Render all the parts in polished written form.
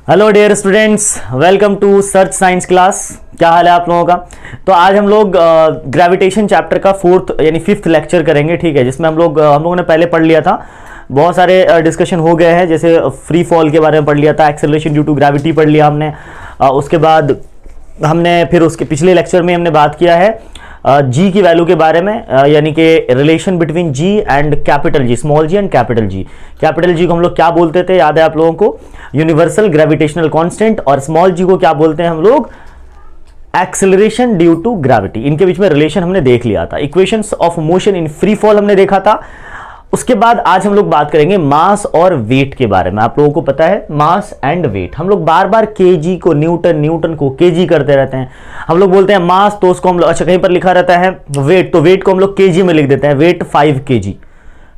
Hello dear students, welcome to Search Science class. क्या हाल है आप लोगों का। तो आज हम लोग ग्रेविटेशन चैप्टर का फोर्थ यानी फिफ्थ लेक्चर करेंगे, ठीक है, जिसमें हम लोगों ने पहले पढ़ लिया था। बहुत सारे डिस्कशन हो गए हैं, जैसे फ्री फॉल के बारे में पढ़ लिया था, एक्सेलरेशन ड्यू टू ग्रेविटी पढ़ लिया हमने। उसके बाद हमने फिर उसके पिछले लेक्चर में हमने बात किया है जी की वैल्यू के बारे में, यानी कि relation between G and capital G, small G and capital G. Capital G को हम लोग क्या बोलते थे, याद है आप लोगों को, यूनिवर्सल ग्रेविटेशनल कांस्टेंट, और स्मॉल जी को क्या बोलते हैं हम लोग, एक्सेलरेशन ड्यू टू ग्रेविटी। इनके बीच में रिलेशन हमने देख लिया था। Equations of motion in free fall हमने देखा था। उसके बाद आज हम लोग बात करेंगे मास और वेट के बारे में। आप लोगों को पता है मास एंड वेट, हम लोग बार बार केजी को न्यूटन, न्यूटन को केजी करते रहते हैं। हम लोग बोलते हैं मास, तो उसको हम लोग, अच्छा कहीं पर लिखा रहता है वेट, तो वेट को हम लोग केजी में लिख देते हैं, वेट 5 केजी।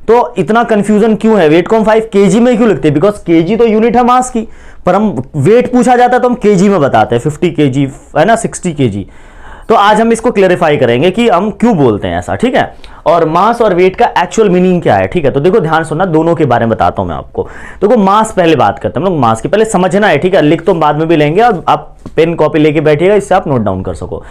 तो इतना कंफ्यूजन क्यों है, वेट को हम 5 केजी में क्यों लिखते हैं, बिकॉज केजी तो यूनिट है मास की, पर हम वेट पूछा जाता है तो हम केजी में बताते हैं, 50 केजी है ना, 60 केजी। तो आज हम इसको क्लेरिफाई करेंगे कि हम क्यों बोलते हैं ऐसा, ठीक है, और मास और वेट का एक्चुअल मीनिंग क्या है, ठीक है। तो देखो ध्यान सुनना, दोनों के बारे में बताता हूं मैं आपको। देखो मास पहले बात करते हैं हम लोग, मास की पहले समझना है, ठीक है, लिख तो बाद में भी लेंगे, और आप पेन कॉपी लेके बैठिएगा, इससे आप नोट डाउन कर सको।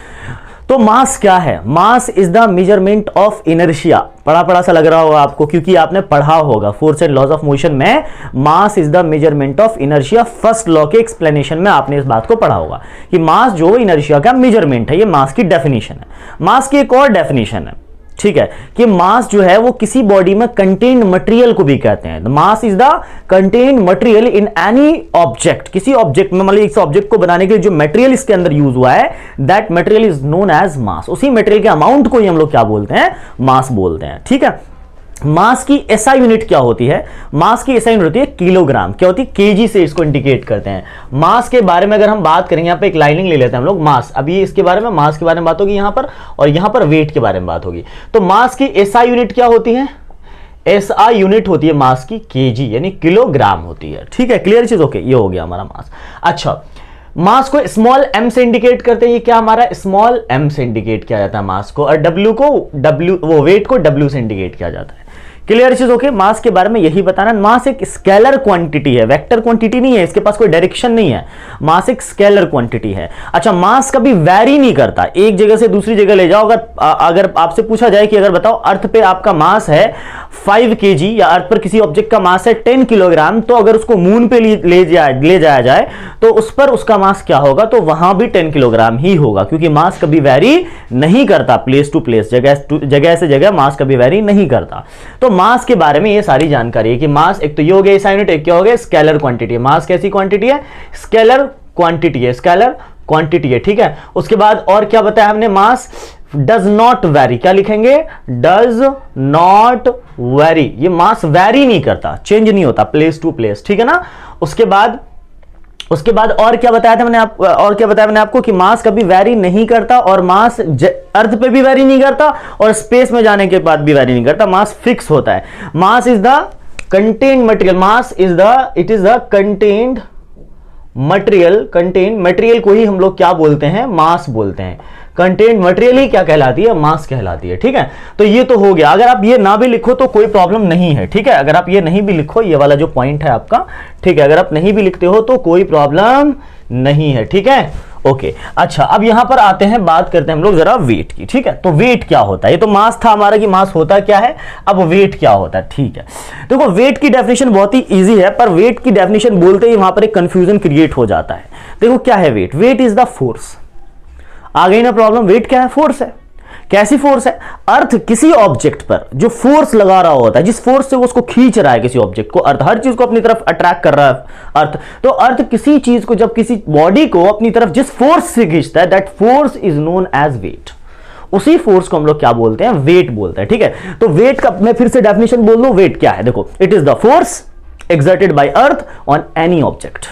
तो मास क्या है, मास is the measurement of inertia. पढ़ा पढ़ा सा लग रहा होगा आपको, क्योंकि आपने पढ़ा होगा force and laws of motion में, mass is the measurement of inertia. First law के एक्सप्लेनेशन में आपने इस बात को पढ़ा होगा कि मास जो इनर्शिया का मेजरमेंट है, ये मास की डेफिनेशन है। मास की एक और डेफिनेशन है, ठीक है, कि मास जो है वो किसी बॉडी में कंटेन्ड मटेरियल को भी कहते हैं। मास is the contained material in any object. किसी ऑब्जेक्ट में, मतलब इस ऑब्जेक्ट को बनाने के लिए जो मटेरियल इसके अंदर यूज हुआ है, that material is known as mass. उसी मटेरियल के अमाउंट को ही हम लोग क्या बोलते हैं, मास बोलते हैं, ठीक है। मास की एसआई यूनिट क्या होती है, मास की एसआई यूनिट होती है किलोग्राम। क्या होती है, केजी से इसको इंडिकेट करते हैं। मास के बारे में अगर हम बात करेंगे, यहाँ पे एक लाइनिंग ले लेते हैं हम लोग, मास, अभी इसके बारे में, मास के बारे में बात होगी यहाँ पर, और यहाँ पर वेट के बारे में बात होगी। तो मास की एसआई यूनिट क्या होती है, एसआई यूनिट होती है मास की केजी, यानी किलोग्राम होती है, ठीक है, क्लियर चीज, ओके, ये हो गया हमारा मास। अच्छा, मास को स्मॉल एम से इंडिकेट करते हैं, ये क्या हमारा स्मॉल एम से इंडिकेट किया जाता है मास को, और डब्ल्यू को वेट को डब्ल्यू से इंडिकेट किया जाता है। क्लियर चीज, ओके। मास के बारे में यही बताना, मास एक स्केलर क्वांटिटी है, वेक्टर क्वांटिटी नहीं है, इसके पास कोई डायरेक्शन नहीं है, मास एक स्केलर क्वांटिटी है। अच्छा, मास कभी वैरी नहीं करता, एक जगह से दूसरी जगह ले जाओ। अगर आपसे पूछा जाए कि अगर बताओ अर्थ पे आपका मास है 5 केजी, या अर्थ पर किसी ऑब्जेक्ट का मास है 10 किलोग्राम, तो अगर उसको मून पे ले जाया जाए तो उस पर उसका मास क्या होगा, तो वहां भी 10 किलोग्राम ही होगा, क्योंकि मास कभी वैरी नहीं करता, प्लेस टू प्लेस, जगह से जगह मास कभी वैरी नहीं करता। तो मास के बारे में ये सारी जानकारी है कि मास एक तो ये हो गया एसआई यूनिट, एक क्या हो गया, स्केलर क्वांटिटी है। मास कैसी क्वांटिटी है, स्केलर क्वांटिटी है, स्केलर क्वांटिटी है, ठीक है। उसके बाद और क्या बताया हमने, मास डज नॉट वेरी, क्या लिखेंगे, डज नॉट वेरी, ये मास वेरी नहीं करता, चेंज नहीं होता प्लेस टू प्लेस, ठीक है ना। उसके बाद और क्या बताया था मैंने आपको कि मास कभी वैरी नहीं करता, और मास अर्थ पे भी वैरी नहीं करता, और स्पेस में जाने के बाद भी वैरी नहीं करता, मास फिक्स होता है। मास is the contained material, mass is it is the contained material को ही हम लोग क्या बोलते हैं, मास बोलते हैं। कंटेन्ड मटेरियल ही क्या कहलाती है, मास कहलाती है, ठीक है। तो ये तो हो गया। अगर आप ये ना भी लिखो तो कोई प्रॉब्लम नहीं है, ठीक है, अगर आप ये नहीं भी लिखो, ये वाला जो पॉइंट है आपका, ठीक है, अगर आप नहीं भी लिखते हो तो कोई प्रॉब्लम नहीं है, ठीक है, ओके। अच्छा, अब यहां पर आते हैं, बात करते हैं हम लोग जरा वेट की, ठीक है। तो वेट क्या होता है, ये तो मास था हमारा कि मास होता क्या है, अब वेट क्या होता है, ठीक है। देखो वेट की डेफिनेशन बहुत ही इजी है, पर वेट की डेफिनेशन बोलते ही वहां पर एक कंफ्यूजन क्रिएट हो जाता है। देखो क्या है weight, weight is the force. आ गई ना प्रॉब्लम, वेट क्या है, फोर्स है। कैसी फोर्स है, अर्थ किसी ऑब्जेक्ट पर जो फोर्स लगा रहा होता है, जिस फोर्स से वो उसको खींच रहा है, किसी ऑब्जेक्ट को, अर्थ हर चीज को अपनी तरफ अट्रैक्ट कर रहा है अर्थ। तो अर्थ किसी चीज को, जब किसी बॉडी को अपनी तरफ जिस फोर्स से खींचता है, that force is known as weight. उसी फोर्स को हम लोग क्या बोलते हैं, वेट बोलते हैं, ठीक है। तो वेट का मैं फिर से डेफिनेशन बोल दूं, वेट क्या है, देखो, it is the force exerted by earth on any object,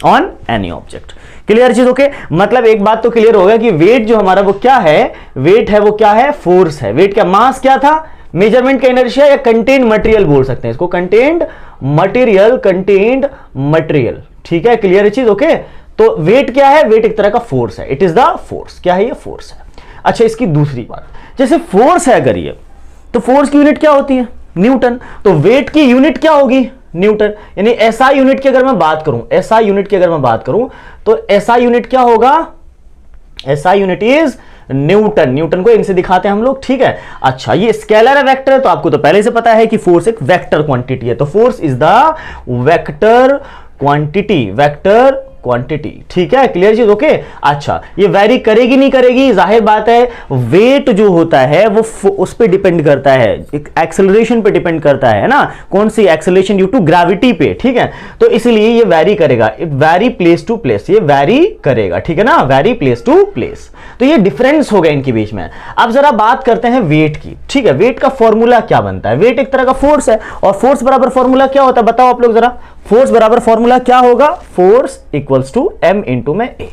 on any object. Clear चीज, ओके। मतलब एक बात तो क्लियर हो गया कि वेट जो हमारा वो क्या है, वेट है वो क्या है, फोर्स है। वेट क्या, मास क्या था, मेजरमेंट का इनर्शिया, या कंटेन्ड मटेरियल बोल सकते हैं इसको, कंटेन्ड मटेरियल, ठीक है, क्लियर चीज, ओके। तो वेट क्या है, वेट एक तरह का फोर्स है, इट इज द फोर्स, क्या है, ये फोर्स है। अच्छा, इसकी दूसरी बात, जैसे फोर्स है अगर ये, तो फोर्स की यूनिट क्या होती है, न्यूटन। तो वेट की यूनिट क्या होगी, न्यूटन। यानी एसआई यूनिट की अगर मैं बात करूं, एसआई यूनिट की अगर मैं बात करूं तो एसआई यूनिट क्या होगा, SI unit is Newton. Newton को इनसे दिखाते हैं हम लोग, ठीक है। अच्छा, ये स्केलर है, वेक्टर है, तो आपको तो पहले से पता है कि फोर्स एक वेक्टर क्वांटिटी है, तो force is the vector quantity, vector quantity, ठीक है, क्लियर चीज, ओके। अच्छा, ये वेरी करेगी नहीं करेगी, जाहिर बात है, वेट जो होता है वो उस पर डिपेंड करता है, एक्सेलरेशन पे डिपेंड करता है ना, कौन सी एक्सेलरेशन, ड्यू टू ग्रेविटी पे, ठीक है। तो इसलिए ये वेरी करेगा, वेरी प्लेस टू प्लेस, ये वेरी करेगा, ठीक है ना, वेरी प्लेस टू प्लेस। तो ये डिफरेंस हो गया इनके बीच में। अब जरा बात करते हैं वेट की, ठीक है। वेट का फॉर्मूला क्या बनता है, वेट एक तरह का फोर्स है, और फोर्स बराबर फॉर्मूला क्या होता है, बताओ आप लोग जरा। फोर्स बराबर फॉर्मूला क्या होगा, force equals to m into में a,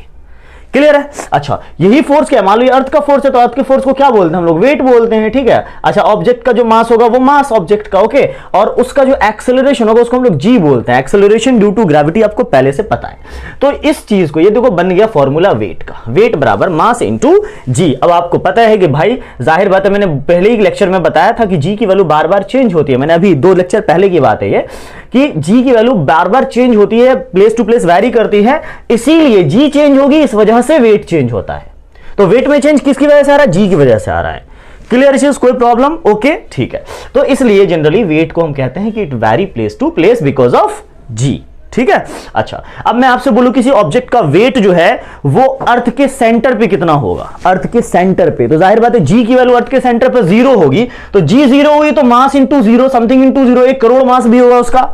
क्लियर है। अच्छा, यही फोर्स क्या है, मान लो ये अर्थ का फोर्स है, तो अर्थ के फोर्स को क्या बोलते हैं हम लोग, वेट बोलते हैं, ठीक है। अच्छा, ऑब्जेक्ट का जो मास होगा वो मास ऑब्जेक्ट का, ओके, और उसका जो एक्सेलरेशन होगा उसको हम लोग जी बोलते हैं, एक्सेलरेशन ड्यू टू ग्रेविटी, आपको पहले से पता है। तो इस चीज को, ये देखो बन गया फॉर्मूला वेट का, वेट बराबर मास इंटू जी। अब आपको पता है कि भाई जाहिर बात है, मैंने पहले ही लेक्चर में बताया था कि जी की वैल्यू बार बार चेंज होती है, मैंने अभी 2 लेक्चर पहले की बात है ये, कि जी की वैल्यू बार बार चेंज होती है, प्लेस टू प्लेस वैरी करती है, इसीलिए जी चेंज होगी, इस वजह से वेट चेंज होता है। तो वेट में चेंज किसकी वजह से आ रहा है, जी की वजह से आ रहा है, क्लियर चीज, कोई प्रॉब्लम, ओके, ठीक है। तो इसलिए जनरली वेट को हम कहते हैं कि it vary place to place because of g, ठीक है। अच्छा, अब मैं आपसे बोलूं किसी ऑब्जेक्ट का वेट जो है वो अर्थ के सेंटर पे कितना होगा, अर्थ के सेंटर पे, तो जाहिर बात है जी की वैल्यू अर्थ के सेंटर पे 0 होगी, तो जी 0 हुई तो mass into 0 something into 0, 1 crore mass भी होगा उसका,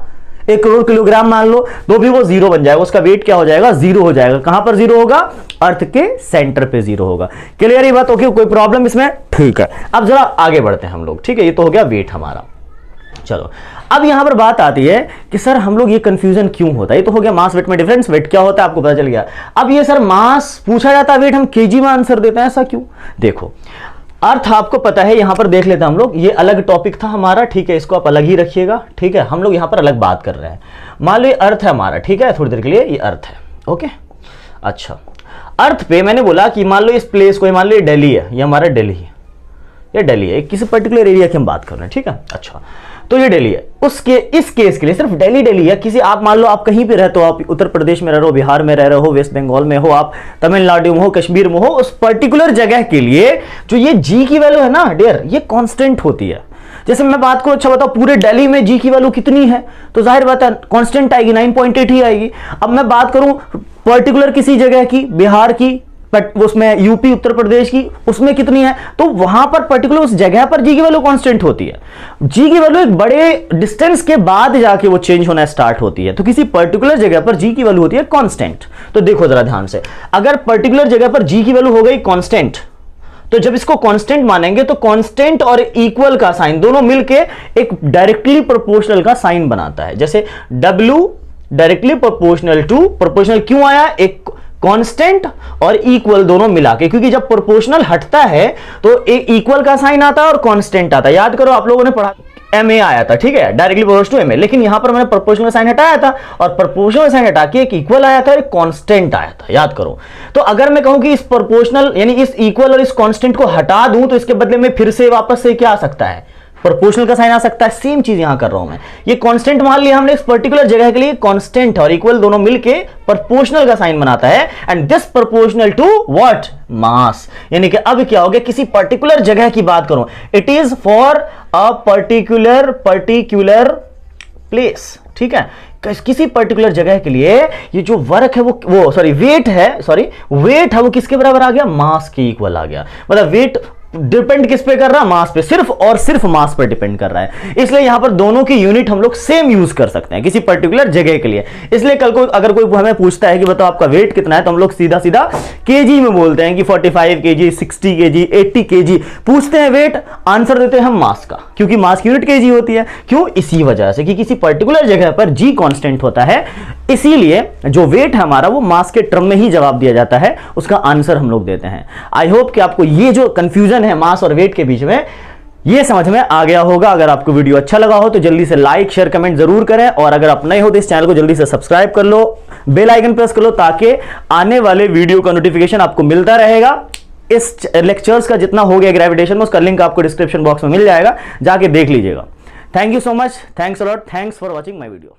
1 करोड़ किलोग्राम मान लो, तो भी वो 0 बन जाएगा, उसका वेट क्या हो जाएगा, 0 हो जाएगा। कहां पर 0 होगा, अर्थ के सेंटर पे 0 होगा, क्लियर ये बात, ओके, कोई प्रॉब्लम इसमें, ठीक है। अब जरा आगे बढ़ते हैं हम लोग, ठीक है, ये तो हो गया वेट हमारा। चलो, अब यहां पर बात आती है कि सर हम लोग ये कंफ्यूजन क्यों होता है, ये तो हो गया मास वेट में डिफरेंस, वेट क्या होता है आपको पता चल गया। अब ये सर मास पूछा जाता है, वेट हम केजी में आंसर देते हैं, ऐसा क्यों, देखो अर्थ आपको पता है, यहां पर देख लेते हैं हम लोग, ये अलग टॉपिक था हमारा, ठीक है, इसको आप अलग ही रखिएगा, ठीक है, हम लोग यहां पर अलग बात कर रहे हैं। मान लो ये अर्थ है हमारा, ठीक है, थोड़ी देर के लिए ये अर्थ है, ओके। अच्छा, अर्थ पे मैंने बोला कि मान लो इस प्लेस को, मान लो ये दिल्ली है, ये हमारा दिल्ली है, ये दिल्ली है, किसी पर्टिकुलर एरिया की हम बात कर रहे हैं, ठीक है। अच्छा, तो ये दिल्ली है, उसके इस केस के लिए सिर्फ दिल्ली है, किसी आप मान लो आप कहीं पे रहते हो, आप उत्तर प्रदेश में रह रहे हो, बिहार में रह रहे हो, वेस्ट बंगाल में हो, आप तमिलनाडु में हो, कश्मीर में हो, उस पर्टिकुलर जगह के लिए जो ये जी की वैल्यू है ना डियर, ये कांस्टेंट होती है। जैसे मैं बात करूं, अच्छा बताओ पूरे दिल्ली में जी की वैल्यू कितनी है, तो जाहिर बात है कांस्टेंट आएगी, 9.8 ही आएगी। अब मैं बात करूं पर्टिकुलर किसी जगह की, बिहार की, बट उसमें यूपी उत्तर प्रदेश की, उसमें कितनी है, तो वहां पर पर्टिकुलर उस जगह पर जी की वैल्यू कांस्टेंट होती है। जी की वैल्यू एक बड़े डिस्टेंस के बाद जाके वो चेंज होना स्टार्ट होती है, तो किसी पर्टिकुलर जगह पर जी की वैल्यू होती है कांस्टेंट। तो देखो जरा ध्यान से, अगर पर्टिकुलर जगह पर जी की वैल्यू हो गई कांस्टेंट, तो जब इसको कांस्टेंट मानेंगे तो कांस्टेंट और इक्वल का साइन दोनों मिलके एक डायरेक्टली प्रोपोर्शनल का साइन बनाता है। जैसे W directly proportional to, proportional क्यों आया, एक कांस्टेंट और इक्वल दोनों मिला के, क्योंकि जब प्रोपोर्शनल हटता है तो एक इक्वल का साइन आता है और कांस्टेंट आता है। याद करो आप लोगों ने पढ़ा, MA आया था, ठीक है, डायरेक्टली प्रोपोर्शनल टू MA, लेकिन यहां पर मैंने प्रोपोर्शनल साइन हटाया था और प्रोपोर्शनल साइन हटा के एक इक्वल आया था और एक कांस्टेंट आया था, याद करो। तो अगर मैं कहूं कि इस प्रोपोर्शनल यानी इस इक्वल और इस कांस्टेंट को हटा दूं, तो इसके बदले में फिर से वापस से क्या आ सकता है, प्रोपोर्शनल का साइन आ सकता है। सेम चीज यहां कर रहा हूं मैं, ये कांस्टेंट मान लिया हमने, इस पर्टिकुलर जगह के लिए कांस्टेंट और इक्वल दोनों मिलके प्रोपोर्शनल का साइन बनाता है, and this proportional to what, mass. यानी कि अब क्या हो गया, किसी पर्टिकुलर जगह की बात करूं, it is for a particular place, ठीक है, किसी पर्टिकुलर जगह के लिए ये जो वर्क है वो सॉरी वेट है वो किसके बराबर आ गया, मास के इक्वल आ गया। मतलब वेट डिपेंड किस पे कर रहा है, मास पे, सिर्फ और सिर्फ मास पर डिपेंड कर रहा है। इसलिए यहां पर दोनों की यूनिट हम लोग सेम यूज कर सकते हैं किसी पर्टिकुलर जगह के लिए। इसलिए कल को अगर कोई हमें पूछता है कि बताओ आपका वेट कितना है, तो हम लोग सीधा सीधा केजी में बोलते हैं कि 45 केजी, 60 केजी, 80 केजी पूछते हैं वेट, आंसर देते हैं हम मास का, क्योंकि मास की यूनिट केजी होती है। क्यों, इसी वजह से कि किसी पर्टिकुलर जगह पर जी कांस्टेंट होता है, इसीलिए जो वेट है हमारा वो मास के टर्म में ही जवाब दिया जाता है, उसका आंसर हम लोग देते हैं। आई होप कि आपको ये जो कंफ्यूजन है मास और वेट के बीच में, ये समझ में आ गया होगा। अगर आपको वीडियो अच्छा लगा हो तो जल्दी से लाइक शेयर कमेंट जरूर करें, और अगर आप नए हो तो इस चैनल को जल्दी से सब्सक्राइब कर लो, बेल आइकन प्रेस कर लो, ताकि आने वाले वीडियो का नोटिफिकेशन आपको मिलता रहेगा। इस लेक्चर्स का जितना हो गया ग्रेविटेशन में, उसका लिंक आपको डिस्क्रिप्शन बॉक्स में मिल जाएगा, जाके देख लीजिएगा। Thank you so much, thanks a lot, thanks for watching my video.